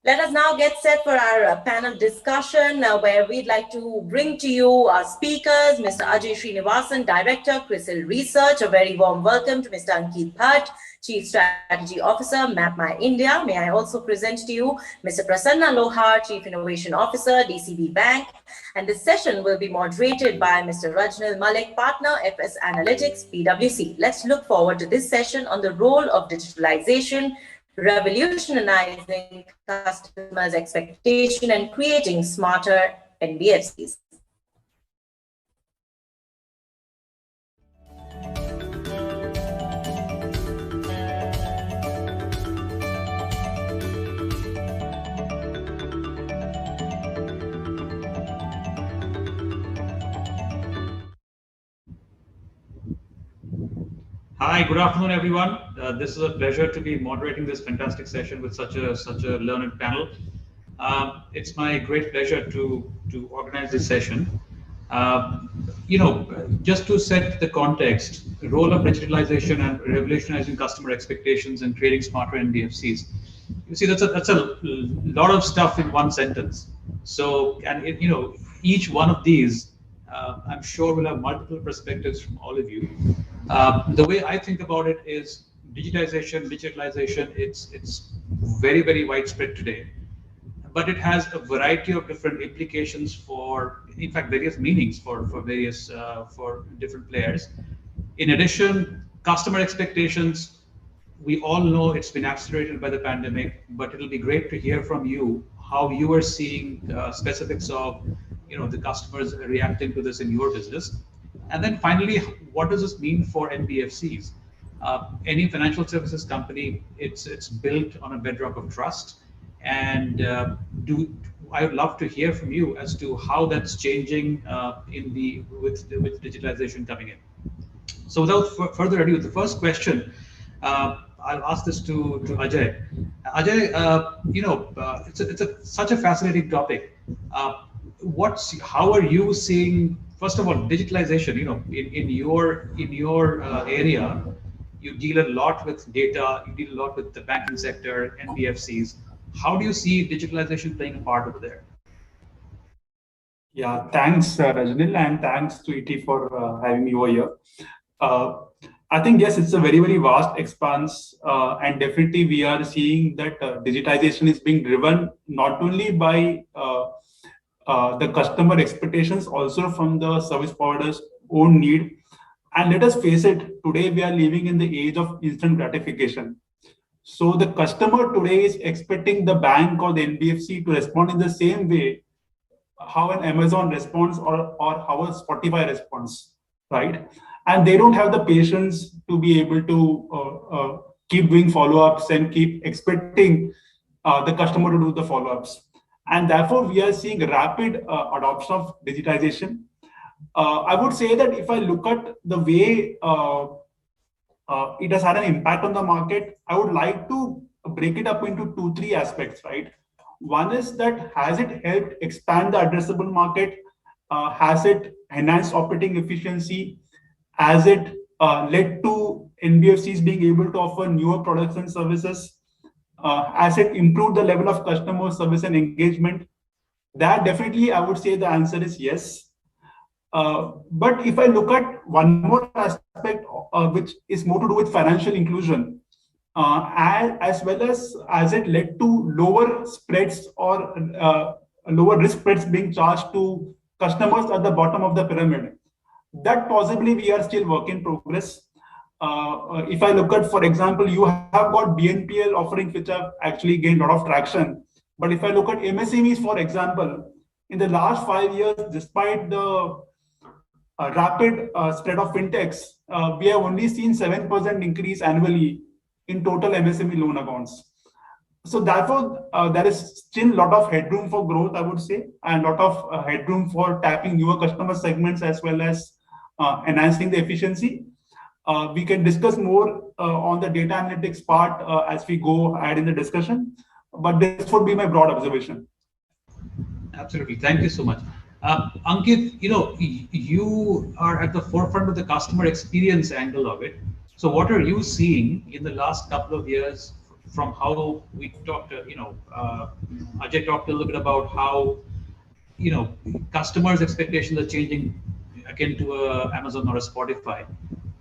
Let us now get set for our panel discussion where we'd like to bring to you our speakers, Mr. Ajay Srinivasan, Director, CRISIL Research. A very warm welcome to Mr. Ankeet Bhat, Chief Strategy Officer, MapmyIndia. May I also present to you Mr. Prasanna Lohar, Chief Innovation Officer, DCB Bank. And this session will be moderated by Mr. Rajnil Mallik, Partner, FS Analytics, PwC. Let's look forward to this session on the role of digitalization, revolutionizing customers' expectation and creating smarter NBFCs. Hi, good afternoon, everyone. This is a pleasure to be moderating this fantastic session with such a learned panel. It's my great pleasure to organize this session. Just to set the context, the role of digitalization and revolutionizing customer expectations and creating smarter NBFCs. You see, that's a lot of stuff in one sentence. So, each one of these, I'm sure will have multiple perspectives from all of you. The way I think about it is digitalization, it's very, very widespread today, but it has a variety of different implications for, in fact, various meanings for different players. In addition, customer expectations, we all know it's been accelerated by the pandemic, but it'll be great to hear from you how you are seeing specifics of the customers reacting to this in your business. And then finally, what does this mean for NBFCs? Any financial services company, it's built on a bedrock of trust. And I would love to hear from you as to how that's changing with digitalization coming in. So without further ado, the first question, I'll ask this to Ajay. Ajay, it's such a fascinating topic. How are you seeing, first of all, digitalization? In your area, you deal a lot with data, you deal a lot with the banking sector, NBFCs. How do you see digitalization playing a part over there? Yeah, thanks, Rajnil, and thanks to ET for having me over here. I think, yes, it's a very, very vast expanse, and definitely we are seeing that digitization is being driven not only by the customer expectations, also from the service provider's own need. And let us face it, today we are living in the age of instant gratification. So the customer today is expecting the bank or the NBFC to respond in the same way how an Amazon responds or how a Spotify responds, right? And they don't have the patience to be able to keep doing follow-ups and keep expecting the customer to do the follow-ups. And therefore, we are seeing rapid adoption of digitization. I would say that if I look at the way it has had an impact on the market, I would like to break it up into 2-3 aspects, right? One is that has it helped expand the addressable market? Has it enhanced operating efficiency? Has it led to NBFCs being able to offer newer products and services? Has it improved the level of customer service and engagement? That definitely, I would say the answer is yes. But if I look at one more aspect, which is more to do with financial inclusion, as well as it led to lower spreads or lower risk spreads being charged to customers at the bottom of the pyramid, that possibly we are still work in progress. If I look at, for example, you have got BNPL offerings which have actually gained a lot of traction. But if I look at MSMEs, for example, in the last 5 years, despite the rapid spread of fintechs, we have only seen 7% increase annually in total MSME loan accounts. So therefore, there is still a lot of headroom for growth, I would say, and a lot of headroom for tapping newer customer segments as well as enhancing the efficiency. We can discuss more on the data analytics part as we go ahead in the discussion, but this would be my broad observation. Absolutely, thank you so much. Ankeet, you are at the forefront of the customer experience angle of it. So what are you seeing in the last couple of years from how we talked, Ajay talked a little bit about how, customers' expectations are changing akin to a Amazon or a Spotify.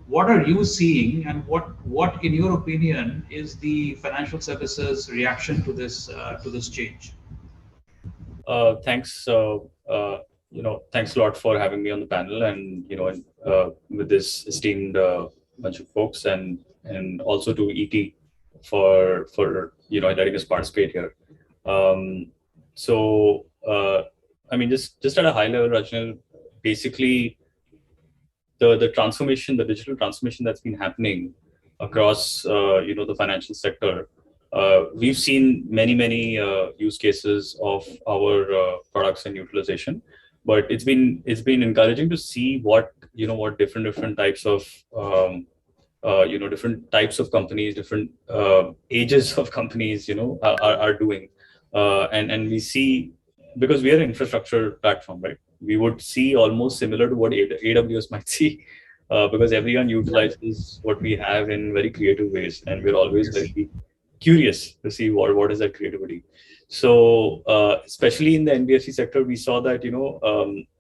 What are you seeing, and what, in your opinion, is the financial services reaction to this change? Thanks. Thanks a lot for having me on the panel, and with this esteemed bunch of folks, and also to ET for letting us participate here. Just at a high level, Rajnil, basically the transformation, the digital transformation that's been happening across the financial sector. We've seen many use cases of our products and utilization, but it's been encouraging to see what different types of different types of companies, different ages of companies are doing, and we see, because we are an infrastructure platform, right? We would see almost similar to what AWS might see, because everyone utilizes what we have in very creative ways, and we're always very curious to see what is that creativity. So especially in the NBFC sector, we saw that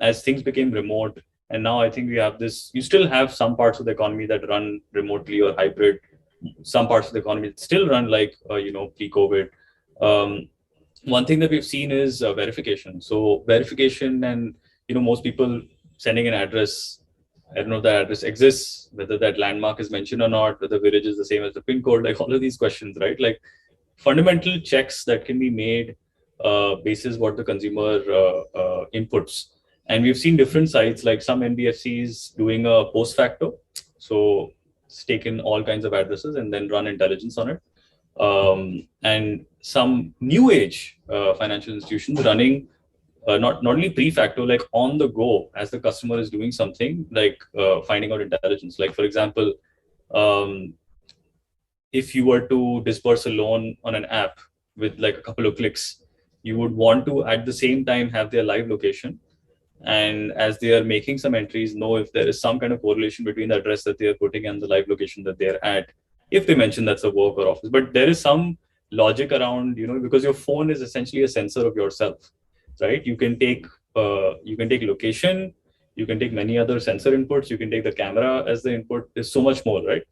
as things became remote, and now I think we have this. You still have some parts of the economy that run remotely or hybrid. Some parts of the economy that still run like pre-COVID. One thing that we've seen is verification. So verification, and most people sending an address. I don't know if that address exists, whether that landmark is mentioned or not, whether village is the same as the pin code, like all of these questions, right? Like fundamental checks that can be made basis what the consumer inputs. And we've seen different sites, like some NBFCs doing a post facto. So it's taken all kinds of addresses and then run intelligence on it. And some new age financial institutions running not only pre-facto, like on the go as the customer is doing something, like finding out intelligence. Like for example, if you were to disperse a loan on an app with like a couple of clicks, you would want to at the same time have their live location, and as they are making some entries, know if there is some kind of correlation between the address that they are putting and the live location that they're at, if they mention that's a work or office. But there is some logic around, because your phone is essentially a sensor of yourself, right? You can take location, you can take many other sensor inputs, you can take the camera as the input. There's so much more, right?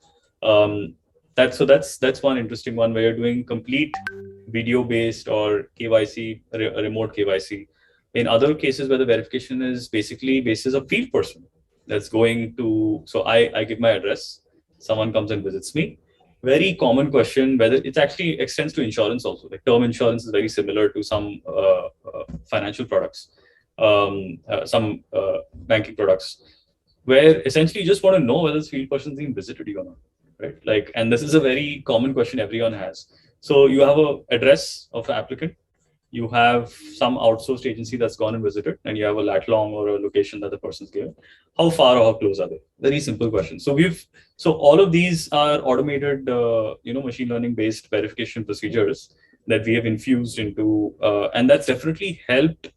That's one interesting one, where you're doing complete video based or KYC, remote KYC. In other cases where the verification is basically basis a field person that's going to, so I give my address, someone comes and visits me. Very common question, whether it actually extends to insurance also. Like term insurance is very similar to some financial products, some banking products, where essentially you just want to know whether this field person is being visited you or not, right? Like, and this is a very common question everyone has. So you have an address of an applicant, you have some outsourced agency that's gone and visited, and you have a lat long or a location that the person's given. How far or how close are they? Very simple question. So all of these are automated, machine learning based verification procedures that we have infused into, and that's definitely helped,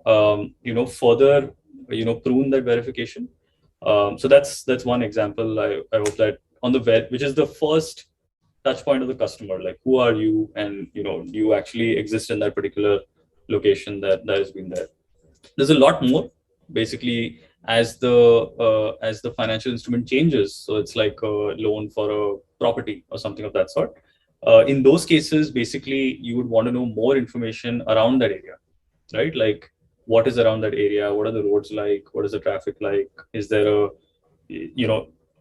further, prune that verification. So that's one example. I hope that on the which is the first touch point of the customer, like who are you, and do you actually exist in that particular location that has been there. There's a lot more basically as the financial instrument changes. So it's like a loan for a property or something of that sort. In those cases, basically you would want to know more information around that area, right? Like what is around that area, what are the roads like, what is the traffic like, is there a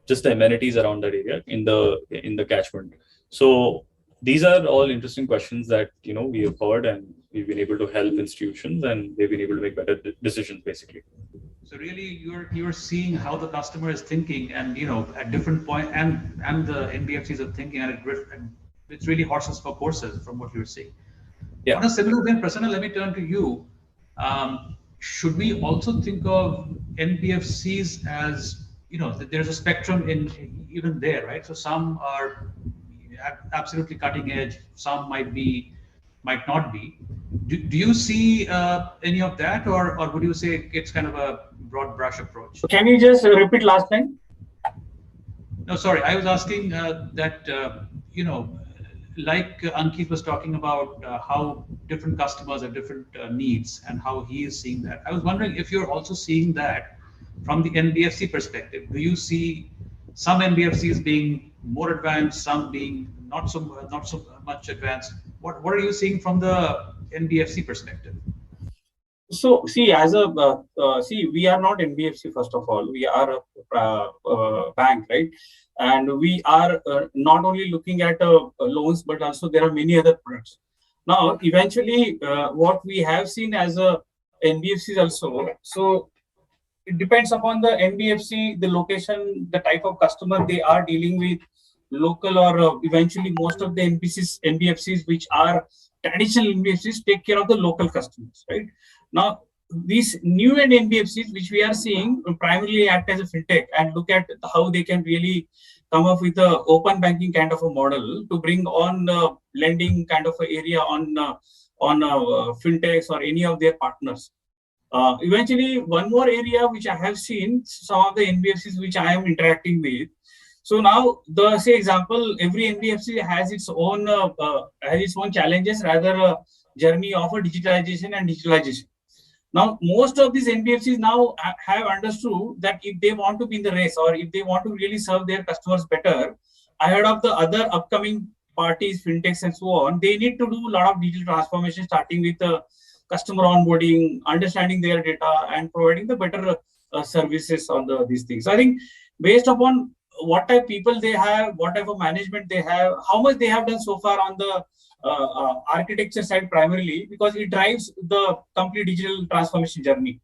just the amenities around that area in the catchment. So these are all interesting questions that we have heard, and we've been able to help institutions, and they've been able to make better decisions basically. So really, you're seeing how the customer is thinking, and at different point, and the NBFCs are thinking, and it's really horses for courses from what you're seeing. Yeah. On a similar vein, Prasanna, let me turn to you. Should we also think of NBFCs as there's a spectrum in even there, right? So some are absolutely cutting edge, some might not be. Do you see any of that, or would you say it's kind of a broad brush approach? Can you just repeat last line? No, sorry, I was asking that like Ankeet was talking about how different customers have different needs and how he is seeing that. I was wondering if you're also seeing that from the NBFC perspective. Do you see some NBFCs being more advanced, some being not so much advanced? What are you seeing from the NBFC perspective? So see, as a see, we are not NBFC first of all. We are a bank, right? And we are not only looking at loans, but also there are many other products. Now, eventually, what we have seen as a NBFCs also. So it depends upon the NBFC, the location, the type of customer they are dealing with, local or eventually most of the NBFCs which are traditional NBFCs take care of the local customers, right? Now, these new NBFCs which we are seeing primarily act as a fintech and look at how they can really come up with a open banking kind of a model to bring on lending kind of a area on fintechs or any of their partners. Eventually, one more area which I have seen some of the NBFCs which I am interacting with. So now, the say example, every NBFC has its own challenges, rather a journey of a digitalization and digitalization. Now, most of these NBFCs now have understood that if they want to be in the race or if they want to really serve their customers better, ahead of the other upcoming parties, fintechs, and so on, they need to do a lot of digital transformation, starting with customer onboarding, understanding their data, and providing the better services on these things. So I think based upon what type of people they have, what type of management they have, how much they have done so far on the architecture side primarily, because it drives the complete digital transformation journey.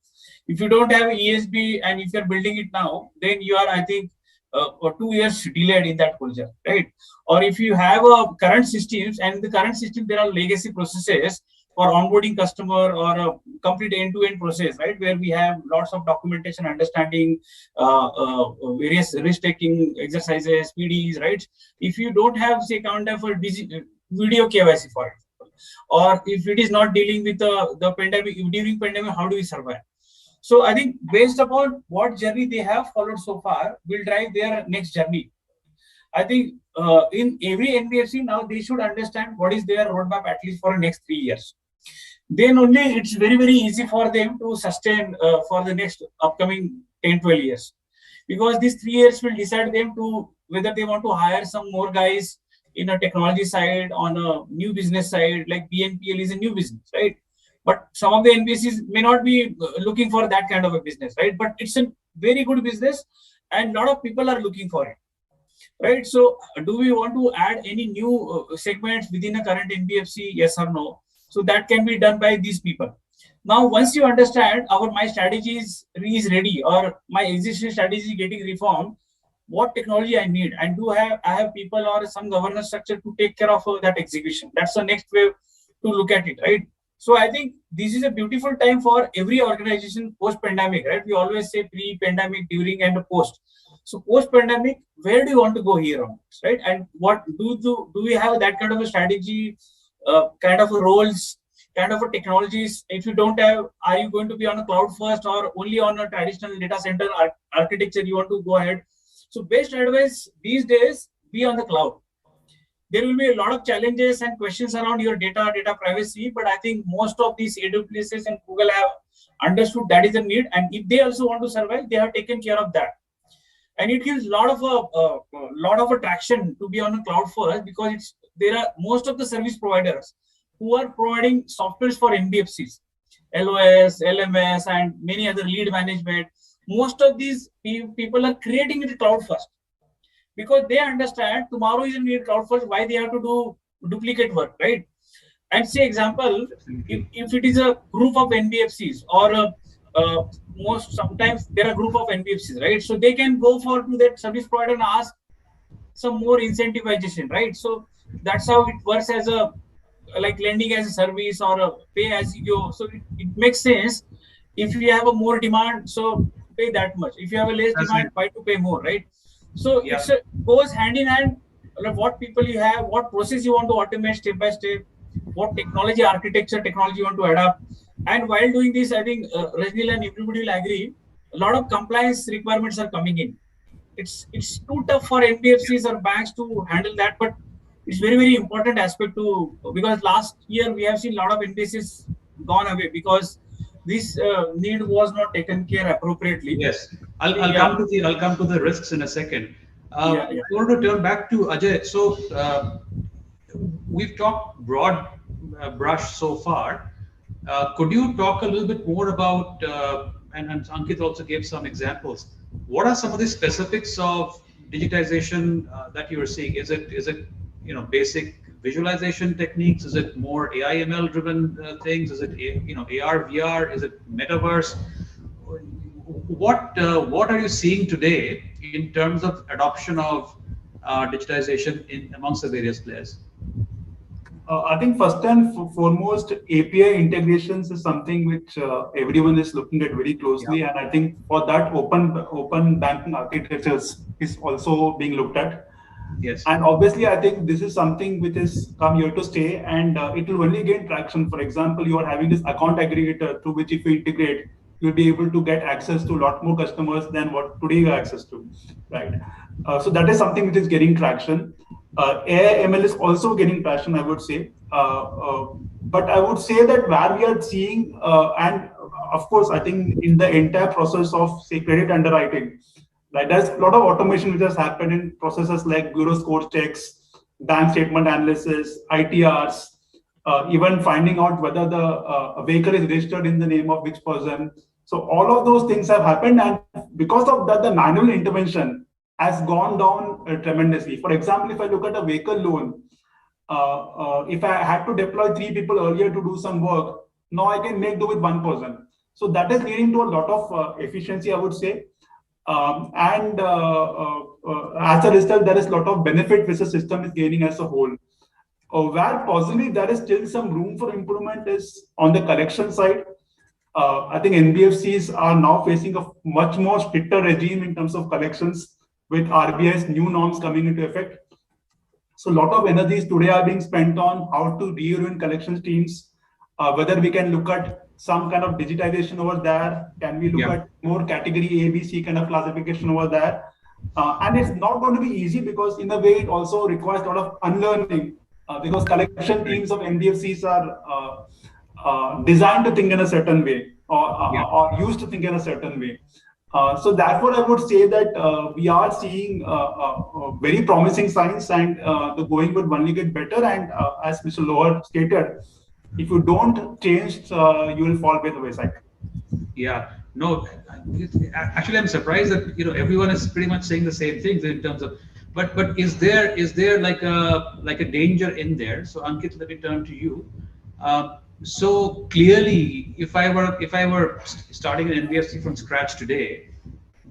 If you don't have ESB and if you're building it now, then you are, I think, 2 years delayed in that whole journey, right? Or if you have current systems, and in the current system there are legacy processes for onboarding customer or a complete end-to-end process, right? Where we have lots of documentation, understanding, various risk-taking exercises, PDs, right? If you don't have, say, kind of a video KYC for it, or if it is not dealing with the pandemic, during pandemic, how do we survive? So I think based upon what journey they have followed so far will drive their next journey. I think in every NBFC now they should understand what is their roadmap at least for the next 3 years. Then only it's very, very easy for them to sustain for the next upcoming 10-12 years. Because these 3 years will decide them to whether they want to hire some more guys in a technology side, on a new business side, like BNPL is a new business, right? But some of the NBFCs may not be looking for that kind of a business, right? But it's a very good business and a lot of people are looking for it, right? So do we want to add any new segments within a current NBFC? Yes or no? So that can be done by these people. Now, once you understand my strategy is ready or my existing strategy is getting reformed, what technology I need, and I have people or some governance structure to take care of that execution. That's the next way to look at it, right? So I think this is a beautiful time for every organization post-pandemic, right? We always say pre-pandemic, during, and post. So post-pandemic, where do you want to go here on this, right? And what do we have that kind of a strategy, kind of a roles, kind of a technologies? If you don't have, are you going to be on a cloud first or only on a traditional data center architecture you want to go ahead? So best advice these days, be on the cloud. There will be a lot of challenges and questions around your data privacy, but I think most of these AWSs and Google have understood that is a need, and if they also want to survive, they have taken care of that. And it gives a lot of attraction to be on a cloud first, because there are most of the service providers who are providing softwares for NBFCs, LOS, LMS, and many other lead management. Most of these people are creating it cloud first, because they understand tomorrow is need cloud first, why they have to do duplicate work, right? And say example, if it is a group of NBFCs or sometimes there are a group of NBFCs, right? So they can go to that service provider and ask some more incentivization, right? So that's how it works as a like lending as a service or a pay as you go. So it makes sense. If you have a more demand, so pay that much. If you have a less demand, why to pay more, right? So it goes hand in hand. What people you have, what process you want to automate step by step, what technology you want to adapt. And while doing this, I think Rajnil and everybody will agree, a lot of compliance requirements are coming in. It's too tough for NBFCs or banks to handle that, but it's very important aspect to, because last year we have seen a lot of NBFCs gone away because this need was not taken care appropriately. Yes, I'll Yeah, come to the risks in a second. yeah, I yeah. want to turn back to Ajay. So we've talked broad brush so far. Could you talk a little bit more about, and Ankit also gave some examples. What are some of the specifics of digitization that you are seeing? Is it basic visualization techniques? Is it more AI ML driven things? Is it AR VR? Is it metaverse? What are you seeing today in terms of adoption of digitization in amongst the various players? I think first and foremost, API integrations is something which everyone is looking at very closely, and I think for that, open banking architectures is also being looked at. Yes. And obviously, I think this is something which is come here to stay, and it will only gain traction. For example, you are having this account aggregator through which, if you integrate, you'll be able to get access to a lot more customers than what today you have access to, right? So that is something which is getting traction. AI ML is also getting traction, I would say. But I would say that where we are seeing, and of course, I think in the entire process of, say, credit underwriting, right, there's a lot of automation which has happened in processes like bureau score checks, bank statement analysis, ITRs, even finding out whether the vehicle is registered in the name of which person. So all of those things have happened, and because of that, the manual intervention has gone down tremendously. For example, if I look at a vehicle loan, if I had to deploy 3 people earlier to do some work, now I can make do with 1 person. So that is leading to a lot of efficiency, I would say. And as a result, there is a lot of benefit which the system is gaining as a whole. Where possibly there is still some room for improvement is on the collection side. I think NBFCs are now facing a much more stricter regime in terms of collections with RBI's new norms coming into effect. So a lot of energies today are being spent on how to reorient collections teams, whether we can look at some kind of digitization over there. Can we look at more category A, B, C kind of classification over there? And it's not going to be easy because in a way it also requires a lot of unlearning because collection teams of NBFCs are designed to think in a certain way or used to think in a certain way. So therefore, I would say that we are seeing very promising signs, and the going would only get better. And as Mr. Lohar stated, if you don't change, you will fall by the wayside. Yeah, no, actually, I'm surprised that everyone is pretty much saying the same things in terms of, but is there like a danger in there? So Ankit, let me turn to you. So clearly, if I were starting an NBFC from scratch today,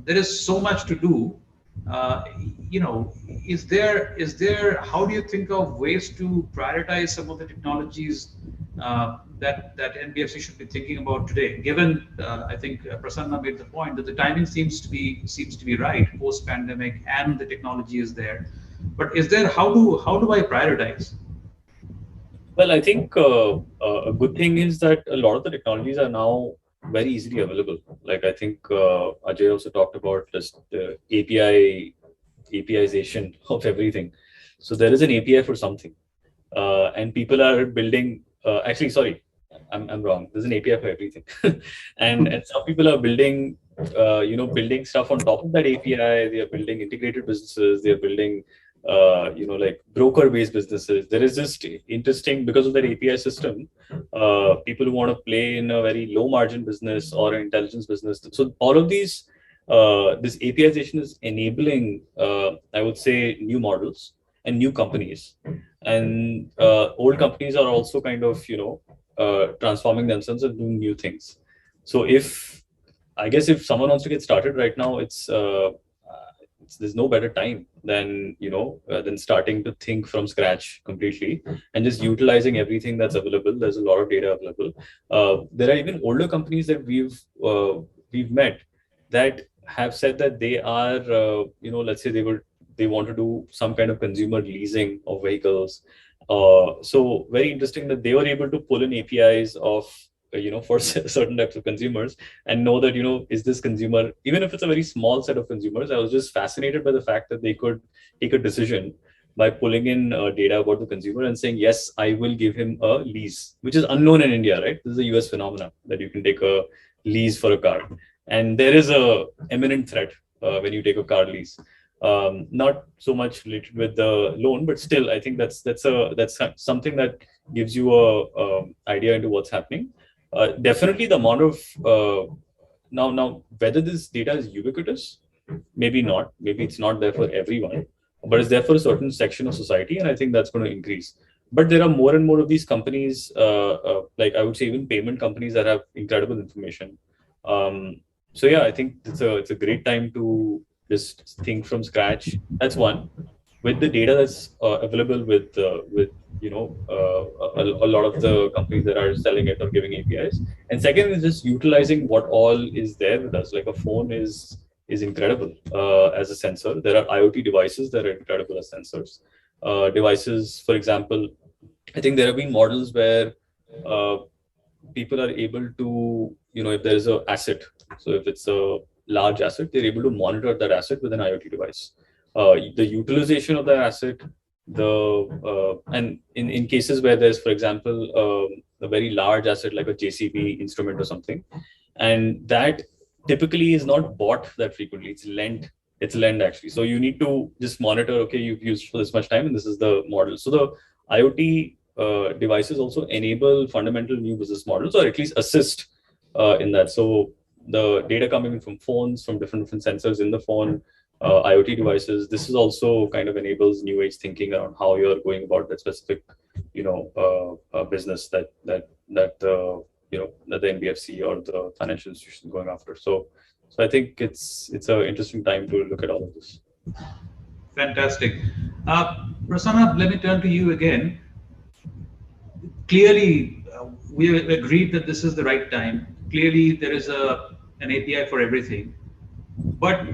there is so much to do. Is there? How do you think of ways to prioritize some of the technologies that NBFC should be thinking about today? Given, I think Prasanna made the point that the timing seems to be right post pandemic, and the technology is there. But is there how do I prioritize? Well, I think a good thing is that a lot of the technologies are now very easily available. Like I think Ajay also talked about just the APIization of everything. So there is an API for something, and people are building. Actually, sorry, I'm wrong. There's an API for everything, and some people are building, building stuff on top of that API. They are building integrated businesses. They are building like broker-based businesses. There is just interesting because of that API system. People who want to play in a very low-margin business or an intelligence business. So all of these, this APIization is enabling, I would say, new models and new companies, and old companies are also kind of transforming themselves and doing new things. So if someone wants to get started right now, there's no better time than than starting to think from scratch completely and just utilizing everything that's available. There's a lot of data available. There are even older companies that we've met that have said that they are let's say they want to do some kind of consumer leasing of vehicles. So very interesting that they were able to pull in APIs of for certain types of consumers and know that is this consumer, even if it's a very small set of consumers. I was just fascinated by the fact that they could take a decision by pulling in data about the consumer and saying, yes, I will give him a lease, which is unknown in India, right? This is a US phenomenon that you can take a lease for a car. And there is a imminent threat when you take a car lease. Not so much related with the loan, but still, I think that's something that gives you a idea into what's happening. Definitely, the amount of now whether this data is ubiquitous, maybe not. Maybe it's not there for everyone, but it's there for a certain section of society, and I think that's going to increase. But there are more and more of these companies, like I would say, even payment companies that have incredible information. So yeah, I think it's a great time to just think from scratch. That's one. With the data that's available with a lot of the companies that are selling it or giving APIs. And second is just utilizing what all is there with us. Like a phone is incredible as a sensor. There are IoT devices that are incredible as sensors. Devices, for example, I think there have been models where people are able to, if there is an asset, so if it's a large asset, they're able to monitor that asset with an IoT device. The utilization of that asset, and in cases where there's, for example, a very large asset like a JCB instrument or something, and that typically is not bought that frequently. It's lent actually. So you need to just monitor, okay, you've used for this much time and this is the model. So the IoT devices also enable fundamental new business models, or at least assist in that. So the data coming in from phones, from different sensors in the phone, IoT devices, this is also kind of enables new age thinking around how you're going about that specific, business that the NBFC or the financial institution going after. So I think it's an interesting time to look at all of this. Fantastic. Prasanna, let me turn to you again. Clearly, we agreed that this is the right time. Clearly, there is an API for everything. But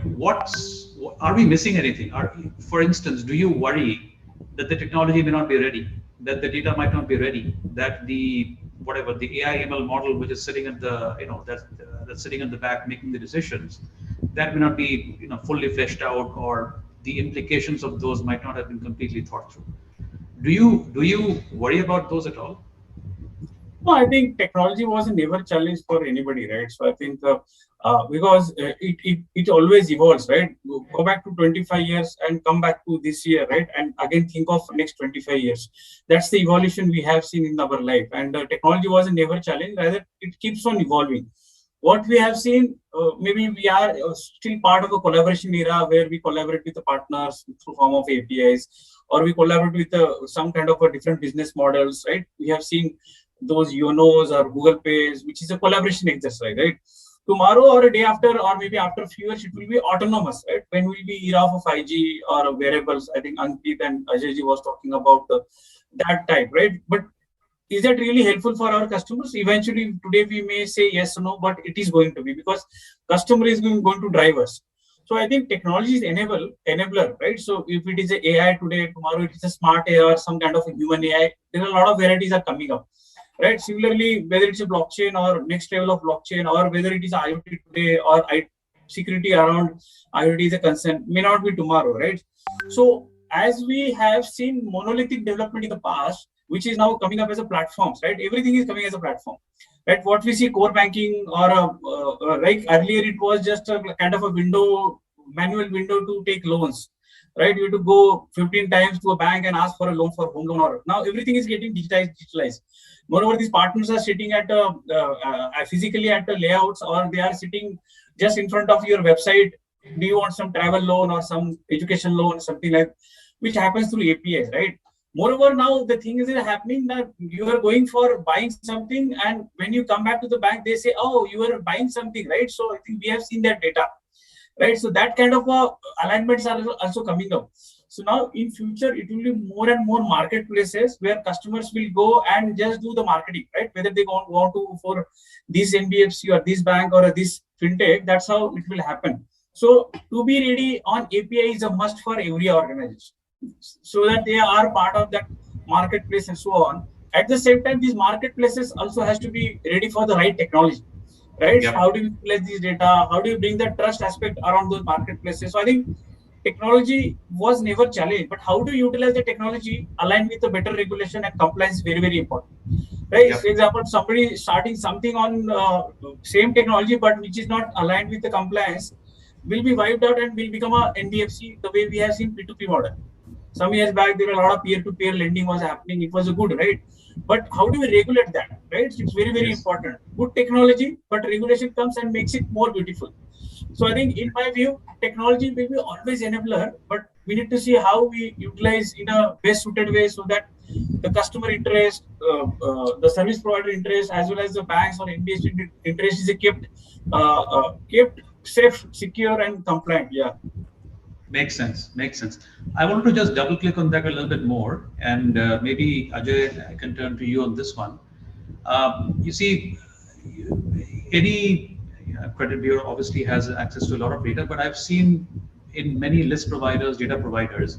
are we missing anything? For instance, do you worry that the technology may not be ready, that the data might not be ready, that the AI ML model which is sitting at the that's sitting at the back making the decisions, that may not be fully fleshed out, or the implications of those might not have been completely thought through? Do you worry about those at all? No, I think technology was never a challenge for anybody, right? So I think because it always evolves, right? Go back to 25 years and come back to this year, right? And again think of next 25 years. That's the evolution we have seen in our life. And technology was never a challenge, rather it keeps on evolving. What we have seen, maybe we are still part of a collaboration era where we collaborate with the partners through form of APIs, or we collaborate with some kind of a different business models, right? We have seen those Yonos or Google Pays, which is a collaboration exercise, right? Tomorrow or a day after, or maybe after a few years, it will be autonomous, right? When will be era of 5G or wearables? I think Ankeet and Ajay was talking about that type, right? But is that really helpful for our customers? Eventually, today we may say yes or no, but it is going to be, because customer is going to drive us. So I think technology is enabler, right? So if it is a AI today, tomorrow it is a smart AI or some kind of a human AI, there are a lot of varieties are coming up. Right. Similarly, whether it's a blockchain or next level of blockchain, or whether it is IoT today or security around IoT is a concern, may not be tomorrow, right? So as we have seen monolithic development in the past, which is now coming up as a platforms, right? Everything is coming as a platform, right? What we see core banking or like earlier, it was just a kind of a manual window to take loans. Right, you have to go 15 times to a bank and ask for a loan for home loan. Or now everything is getting digitalized. Moreover, these partners are sitting at physically at the layouts, or they are sitting just in front of your website. Do you want some travel loan or some education loan, something like, which happens through APIs, right? Moreover, now the thing is happening that you are going for buying something, and when you come back to the bank, they say, "Oh, you are buying something, right?" So I think we have seen that data. Right, so that kind of alignments are also coming up. So now in future, it will be more and more marketplaces where customers will go and just do the marketing, right? Whether they want to for this NBFC or this bank or this fintech, that's how it will happen. So to be ready on API is a must for every organization, so that they are part of that marketplace and so on. At the same time, these marketplaces also has to be ready for the right technology. Right? Yep. How do you utilize this data? How do you bring the trust aspect around those marketplaces? So I think technology was never challenged, but how to utilize the technology aligned with the better regulation and compliance is very, very important. Right? Yep. For example, somebody starting something on same technology, but which is not aligned with the compliance, will be wiped out and will become a NBFC the way we have seen P2P model. Some years back, there were a lot of peer-to-peer lending was happening. It was a good, right? But how do we regulate that, right? It's very, very important. Good technology, but regulation comes and makes it more beautiful. So I think, in my view, technology will be always enabler, but we need to see how we utilize in a best suited way so that the customer interest, the service provider interest, as well as the banks or NBFC interest is kept safe, secure, and compliant. Yeah. Makes sense. Makes sense. I wanted to just double click on that a little bit more, and maybe Ajay, I can turn to you on this one. You see, any credit bureau obviously has access to a lot of data, but I've seen in many list providers, data providers,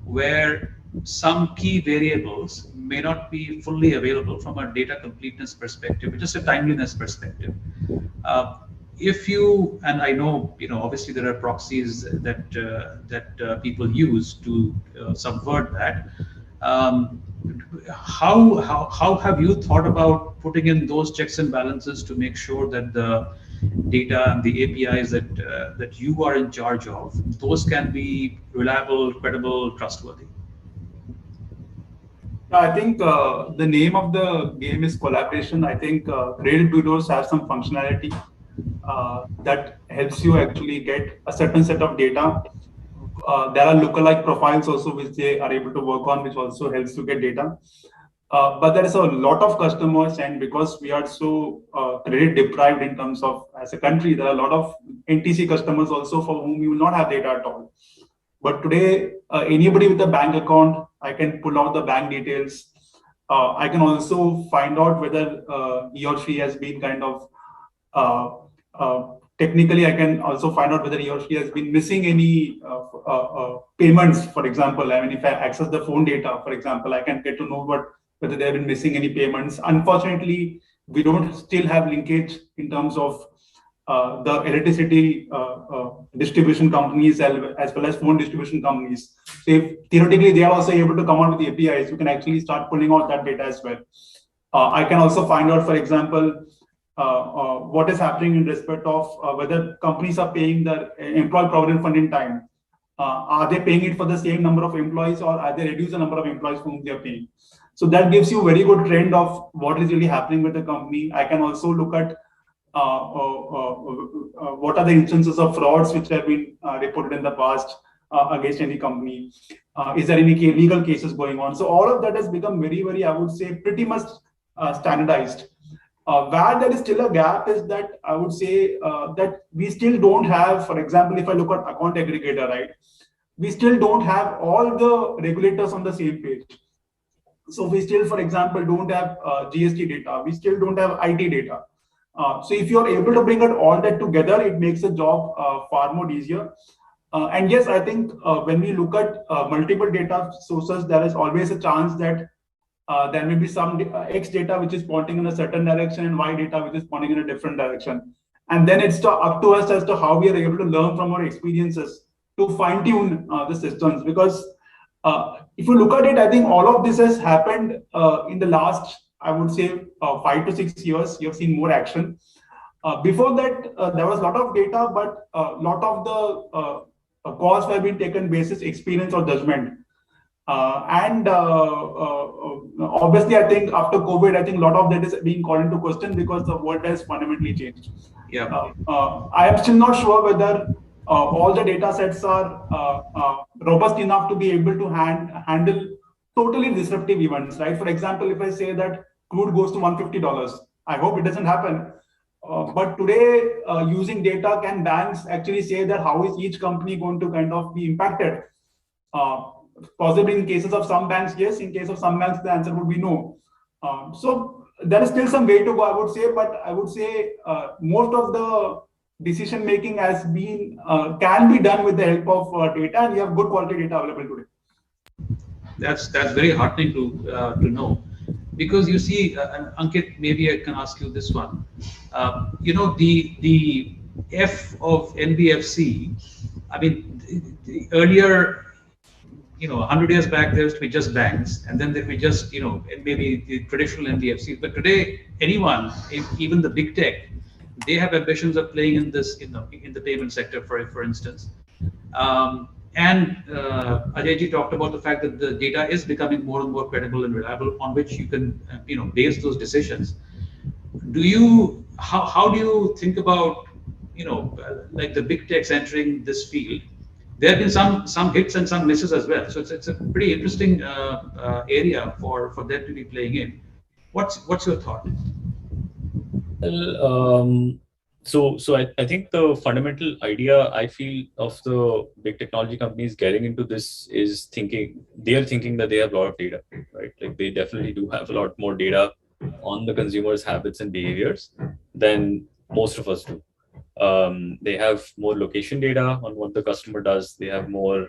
where some key variables may not be fully available from a data completeness perspective, just a timeliness perspective. If you, and I know, obviously there are proxies that people use to subvert that. How have you thought about putting in those checks and balances to make sure that the data and the APIs that you are in charge of, those can be reliable, credible, trustworthy? I think the name of the game is collaboration. I think credit bureaus have some functionality that helps you actually get a certain set of data. There are lookalike profiles also which they are able to work on, which also helps to get data. But there is a lot of customers, and because we are so credit deprived in terms of as a country, there are a lot of NTC customers also for whom you will not have data at all. But today, anybody with a bank account, I can pull out the bank details. I can also find out whether he or she has been kind of technically, I can also find out whether he or she has been missing any payments. For example, I mean, if I access the phone data, for example, I can get to know whether they have been missing any payments. Unfortunately, we don't still have linkage in terms of the electricity distribution companies as well as phone distribution companies. So if theoretically they are also able to come out with APIs, you can actually start pulling out that data as well. I can also find out, for example, what is happening in respect of whether companies are paying their employee provident fund in time. Are they paying it for the same number of employees, or are they reduce the number of employees whom they are paying? So that gives you a very good trend of what is really happening with the company. I can also look at what are the instances of frauds which have been reported in the past against any company. Is there any legal cases going on? So all of that has become very, very, I would say, pretty much standardized. Where there is still a gap is that I would say that we still don't have, for example, if I look at account aggregator, right, we still don't have all the regulators on the same page. So we still, for example, don't have GST data. We still don't have IT data. So if you're able to bring all that together, it makes the job far more easier. And yes, I think when we look at multiple data sources, there is always a chance that there may be some X data which is pointing in a certain direction and Y data which is pointing in a different direction. And then it's up to us as to how we are able to learn from our experiences to fine tune the systems. Because if you look at it, I think all of this has happened in the last, I would say, 5 to 6 years. You have seen more action. Before that, there was a lot of data, but a lot of the calls were being taken basis experience or judgment. Obviously, I think after COVID, I think a lot of that is being called into question because the world has fundamentally changed. Yeah. I am still not sure whether all the data sets are robust enough to be able to handle totally disruptive events, right? For example, if I say that crude goes to $150, I hope it doesn't happen. But today, using data, can banks actually say that how is each company going to kind of be impacted? Possibly in cases of some banks, yes. In case of some banks, the answer would be no. So there is still some way to go, I would say. But I would say most of the decision making has been can be done with the help of data, and you have good quality data available today. That's very heartening to know, because you see, Ankit, maybe I can ask you this one. The F of NBFC. I mean, earlier, 100 years back, there used to be just banks, and then there'd be just, maybe the traditional NBFCs. But today, anyone, even the big tech, they have ambitions of playing in this, in the payment sector, for instance. And Ajay talked about the fact that the data is becoming more and more credible and reliable, on which you can, base those decisions. How do you think about, like the big techs entering this field? There have been some hits and some misses as well. So it's a pretty interesting area for them to be playing in. What's your thought? Well, I think the fundamental idea I feel of the big technology companies getting into this is they are thinking that they have a lot of data, right? Like they definitely do have a lot more data on the consumer's habits and behaviors than most of us do. They have more location data on what the customer does. They have more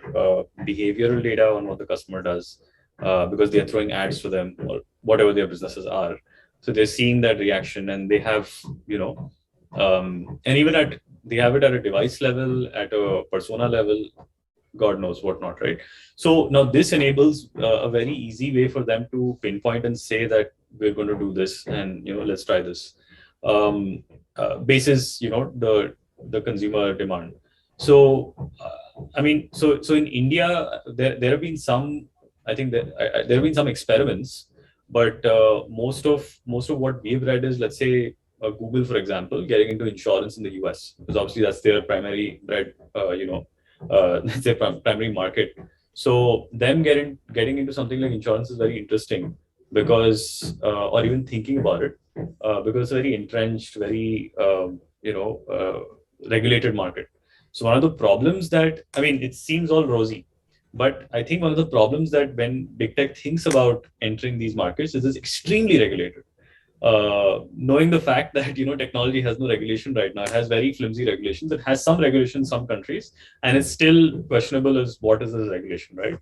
behavioral data on what the customer does because they are throwing ads to them or whatever their businesses are. So they're seeing that reaction, and they have, and even they have it at a device level, at a persona level, God knows what not, right? So now this enables a very easy way for them to pinpoint and say that we're going to do this, and let's try this. Basis the consumer demand. So so in India there have been some, I think that there have been some experiments, but most of what we've read is, let's say, Google, for example, getting into insurance in the US, because obviously that's their primary that's their primary market. So them getting into something like insurance is very interesting because or even thinking about it because it's a very entrenched, very regulated market. So one of the problems it seems all rosy, but I think one of the problems that when big tech thinks about entering these markets is it's extremely regulated. Knowing the fact that technology has no regulation right now, it has very flimsy regulations. It has some regulation in some countries, and it's still questionable as what is the regulation, right?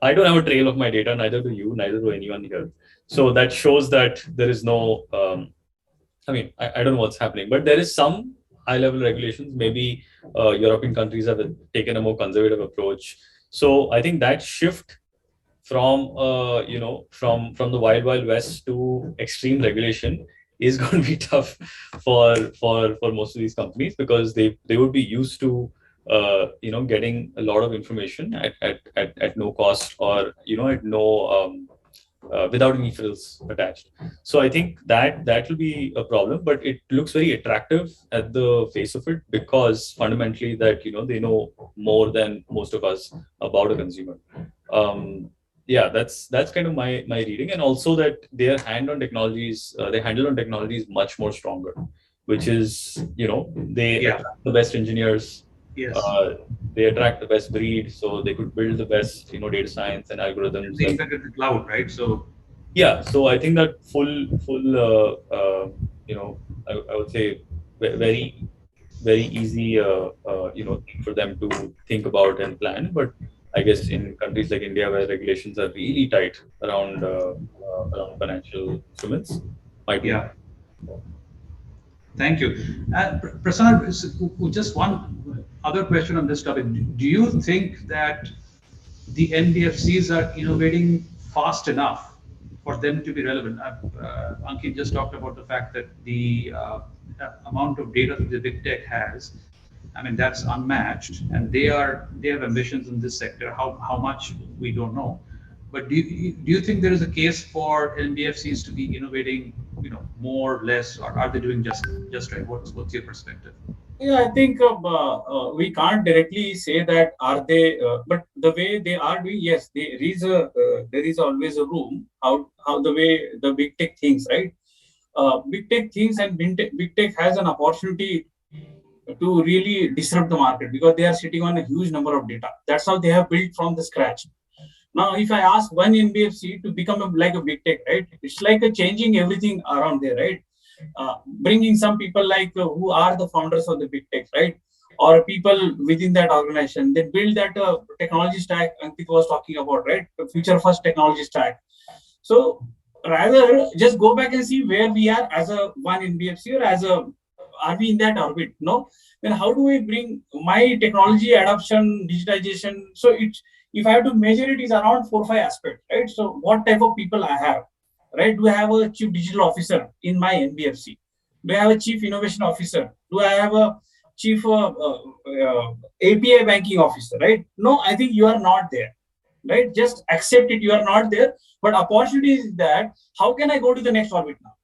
I don't have a trail of my data, neither do you, neither do anyone here. So that shows that there is no. I don't know what's happening, but there is some high-level regulations. Maybe European countries have taken a more conservative approach. So I think that shift from from the wild west to extreme regulation is going to be tough for most of these companies, because they would be used to getting a lot of information at no cost, or at no without any frills attached. So I think that will be a problem, but it looks very attractive at the face of it, because fundamentally that they know more than most of us about a consumer. Yeah, that's kind of my reading, and also that their handle on technologies much more stronger, which is they attract the best engineers. Yes. They attract the best breed, so they could build the best data science and algorithms. They integrated the cloud, right? So yeah, so I think that full I would say very easy thing for them to think about and plan. But I guess in countries like India, where regulations are really tight around financial instruments, might be. Yeah. Thank you. Prasanna, just one other question on this topic. Do you think that the NBFCs are innovating fast enough for them to be relevant? Ankeet just talked about the fact that the amount of data that the big tech has, that's unmatched, and they have ambitions in this sector. How much we don't know, but do you think there is a case for NBFCs to be innovating, more, less, or are they doing just right? What's your perspective? Yeah, I think we can't directly say that are they, but the way they are doing, yes, there is always a room how the way the big tech thinks, right? Big tech thinks, and big tech has an opportunity to really disrupt the market because they are sitting on a huge number of data. That's how they have built from the scratch. Now, if I ask one NBFC to become like a big tech, right, it's like a changing everything around there, right? Bringing some people like who are the founders of the big tech, right? Or people within that organization, they build that technology stack Ankeet was talking about, right? The future first technology stack. So rather just go back and see where we are as a one NBFC or as a are we in that orbit? No. Then how do we bring my technology adoption, digitization? So it's, if I have to measure it, is around 4 or 5 aspects, right? So what type of people I have, right? Do I have a chief digital officer in my NBFC? Do I have a chief innovation officer? Do I have a chief API banking officer, right? No, I think you are not there, right? Just accept it, you are not there. But opportunity is that, how can I go to the next orbit now,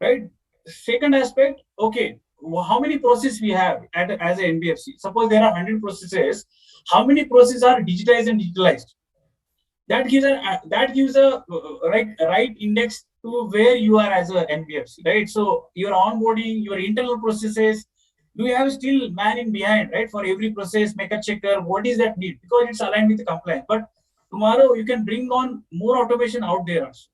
right? Second aspect, okay, how many processes we have as an NBFC? Suppose there are 100 processes, how many processes are digitized and digitalized? That gives a right index to where you are as a NBFC, right? So your onboarding, your internal processes, do you have still man in behind, right? For every process, make a checker, what is that need? Because it's aligned with the compliance. But tomorrow you can bring on more automation out there also.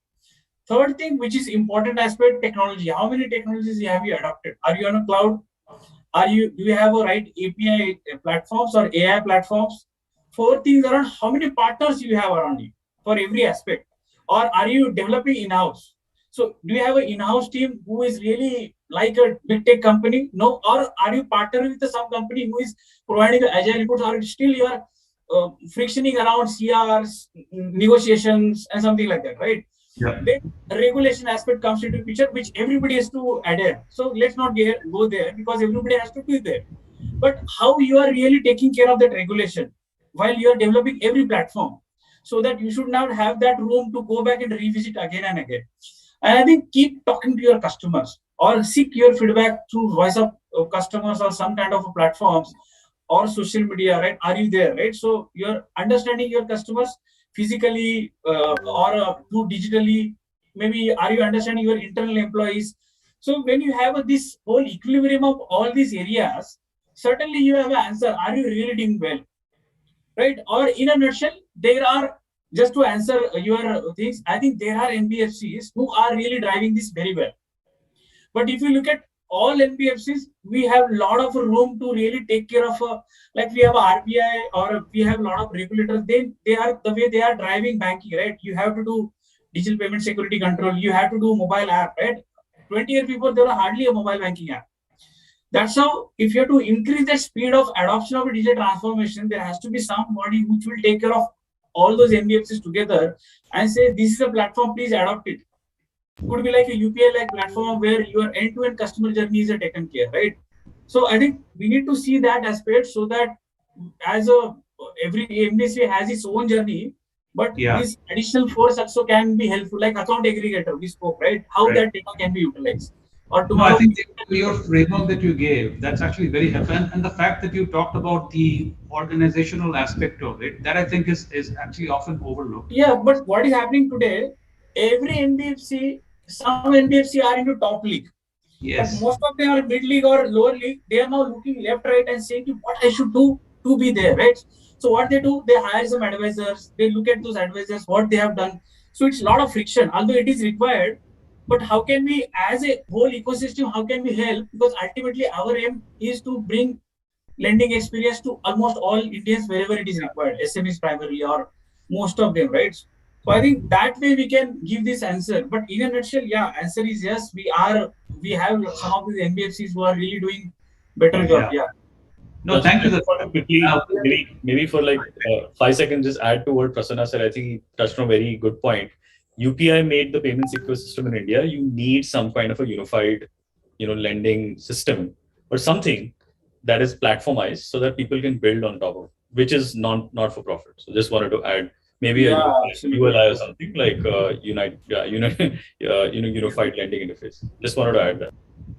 Third thing, which is important aspect, technology. How many technologies have you adopted? Are you on a cloud? Do you have a right API platforms or AI platforms? Four things around, how many partners you have around you for every aspect, or are you developing in-house? So do you have an in-house team who is really like a big tech company? No, or are you partnering with some company who is providing agile reports, or still you are frictioning around CRs, negotiations, and something like that, right? Yeah. Then regulation aspect comes into picture, which everybody has to adhere. So let's not go there, because everybody has to be there. But how you are really taking care of that regulation while you are developing every platform, so that you should not have that room to go back and revisit again and again. And I think keep talking to your customers, or seek your feedback through voice of customers or some kind of platforms or social media, right? Are you there, right? So you're understanding your customers physically or through digitally. Maybe are you understanding your internal employees? So when you have this whole equilibrium of all these areas, certainly you have an answer. Are you really doing well, right? Or in a nutshell, there are, just to answer your things, I think there are NBFCs who are really driving this very well. But if you look at all NBFCs, we have a lot of room to really take care of, like we have a RBI, or we have a lot of regulators. They are the way they are driving banking, right? You have to do digital payment security control. You have to do mobile app, right? 20 years before, there was hardly a mobile banking app. That's how, if you have to increase the speed of adoption of digital transformation, there has to be somebody which will take care of all those NBFCs together and say, this is a platform, please adopt it. Could be like a UPI-like platform where your end-to-end customer journeys are taken care, right? So I think we need to see that aspect, so that as every NBFC has its own journey, but Yeah. this additional force also can be helpful, like account aggregator we spoke, right? How Right. that data can be utilized. Or No, I tomorrow, think your framework that you gave, that's actually very helpful. And the fact that you talked about the organizational aspect of it, that I think is actually often overlooked. yeah, but what is happening today? Every NBFC, some NBFC are into top league, but Yes. most of them are mid league or lower league. They are now looking left, right, and saying what I should do to be there, right? So what they do, they hire some advisors. They look at those advisors, what they have done. So it's a lot of friction, although it is required. But how can we, as a whole ecosystem, how can we help? Because ultimately, our aim is to bring lending experience to almost all Indians wherever it is required, SMEs primarily, or most of them, right? So I think that way we can give this answer. But in a nutshell, yeah, answer is yes. We have some of these NBFCs who are really doing better job. Yeah. Yeah. No, Just thank you. want to quickly, Uh, maybe for like 5 seconds, just add to what Prasanna said. I think he touched on a very good point. UPI made the payments ecosystem in India. You need some kind of a unified, lending system or something that is platformized so that people can build on top of, which is not for profit. So just wanted to add maybe a Yeah, absolutely. ULI or something like unified lending interface. Just wanted to add that.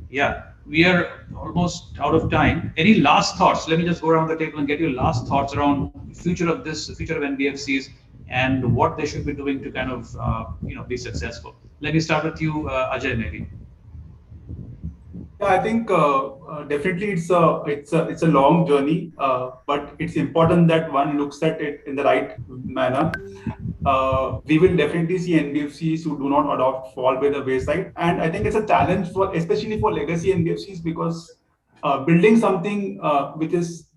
yeah, we are almost out of time. Any last thoughts? Let me just go around the table and get your last thoughts around future of NBFCs, and what they should be doing to kind of be successful. Let me start with you, Ajay, maybe. Yeah, I think definitely it's a long journey, but it's important that one looks at it in the right manner. We will definitely see NBFCs who do not adopt fall by the wayside, and I think it's a challenge for especially for legacy NBFCs, because building something which is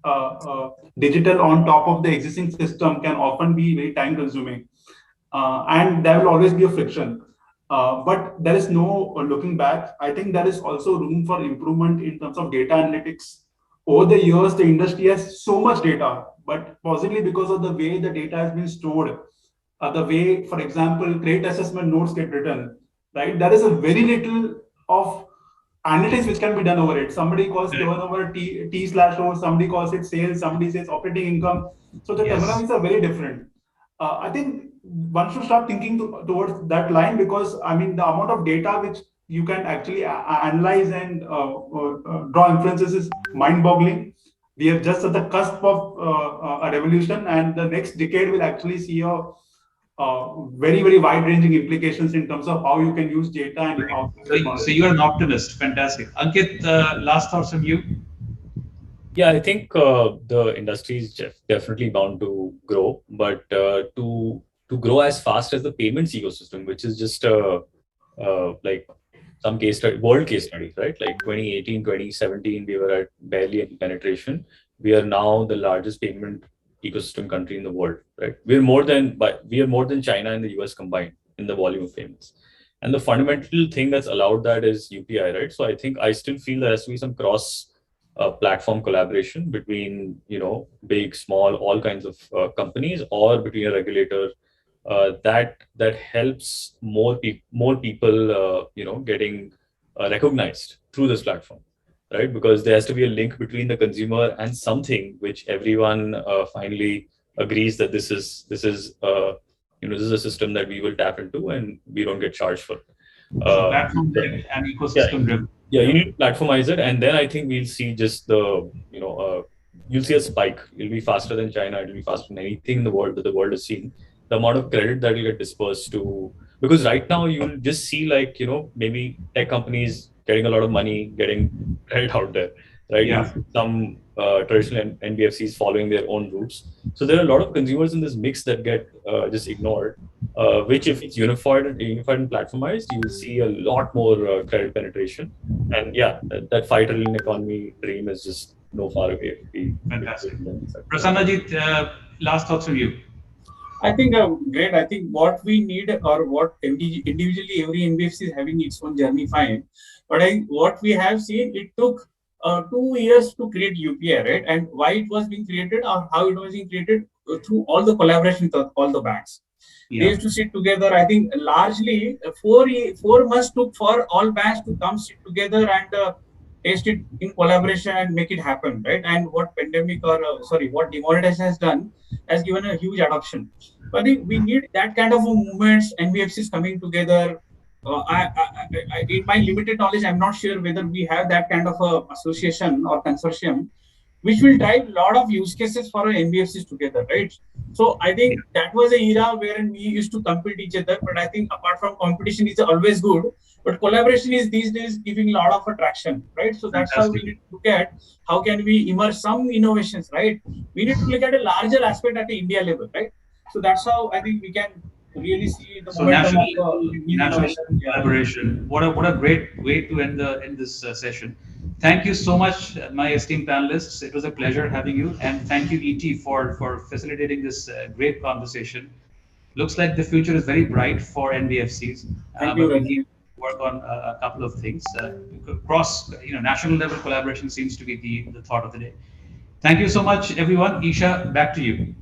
digital on top of the existing system can often be very time consuming, and there will always be a friction. But there is no looking back. I think there is also room for improvement in terms of data analytics. Over the years, the industry has so much data, but possibly because of the way the data has been stored, the way, for example, credit assessment notes get written, right? There is a very little of analytics which can be done over it. Somebody calls turnover T/O, somebody calls it sales, somebody says operating income. So the Yes. terminologies are very different. I think one should start thinking towards that line, because I mean the amount of data which you can actually analyze and draw inferences is mind-boggling. We are just at the cusp of a revolution, and the next decade will actually see a very very wide-ranging implications in terms of how you can use data and Right. how So, business so models. you're an optimist. Fantastic. Ankit, last thoughts from you? Yeah, I think the industry is definitely bound to grow, but to grow as fast as the payments ecosystem, which is just like some case study, world case studies, right? Like 2018, 2017, we were at barely any penetration. We are now the largest payment ecosystem country in the world, right? We are more than China and the US combined in the volume of payments. And the fundamental thing that's allowed that is UPI, right? So I think I still feel there has to be some cross platform collaboration between big, small, all kinds of companies, or between a regulator that helps more people getting recognized through this platform, right? Because there has to be a link between the consumer and something which everyone finally agrees that this is a system that we will tap into and we don't get charged for. So Uh, platform so, led and yeah, ecosystem driven. yeah, you Yeah. need to platformize it, and then I think we'll see just you'll see a spike. It'll be faster than China. It'll be faster than anything in the world that the world has seen. The amount of credit that will get dispersed to, because right now you'll just see like maybe tech companies getting a lot of money, getting credit out there, right? You'll Yeah. see some traditional NBFCs following their own routes. So there are a lot of consumers in this mix that get just ignored. Which, if it's unified and platformized, you'll see a lot more credit penetration. And yeah, that 5 trillion economy dream is just no far away. We Fantastic. accept that. Prasanna last thoughts from you. I think great. I think what we need, or what individually every NBFC is having its own journey, fine. But what we have seen, it took 2 years to create UPI, right? And why it was being created, or how it was being created, through all the collaboration with all the banks. They Yeah. used to sit together. I think largely 4 months took for all banks to come sit together and taste it in collaboration and make it happen, right? And what pandemic, or what demonetization has done, has given a huge adoption. So I think we need that kind of a movements, NBFCs coming together. In my limited knowledge, I'm not sure whether we have that kind of a association or consortium, which will drive a lot of use cases for our NBFCs together, right? So I think that was an era wherein we used to compete each other. But I think apart from competition is always good, but collaboration is these days giving a lot of attraction, right? So that's how we Fantastic. need to look at how can we immerse some innovations, right? We need to look at a larger aspect at the India level, right? So that's how I think we can really see the So momentum national of level, new innovation. Yeah. collaboration. What a great way to end this session. Thank you so much, my esteemed panelists. It was a pleasure having you, and thank you, ET, for facilitating this great conversation. Looks like the future is very bright for NBFCs, Thank you, but we need Rajnil. to work on a couple of things. Cross, national level collaboration seems to be the thought of the day. Thank you so much, everyone. Isha, back to you.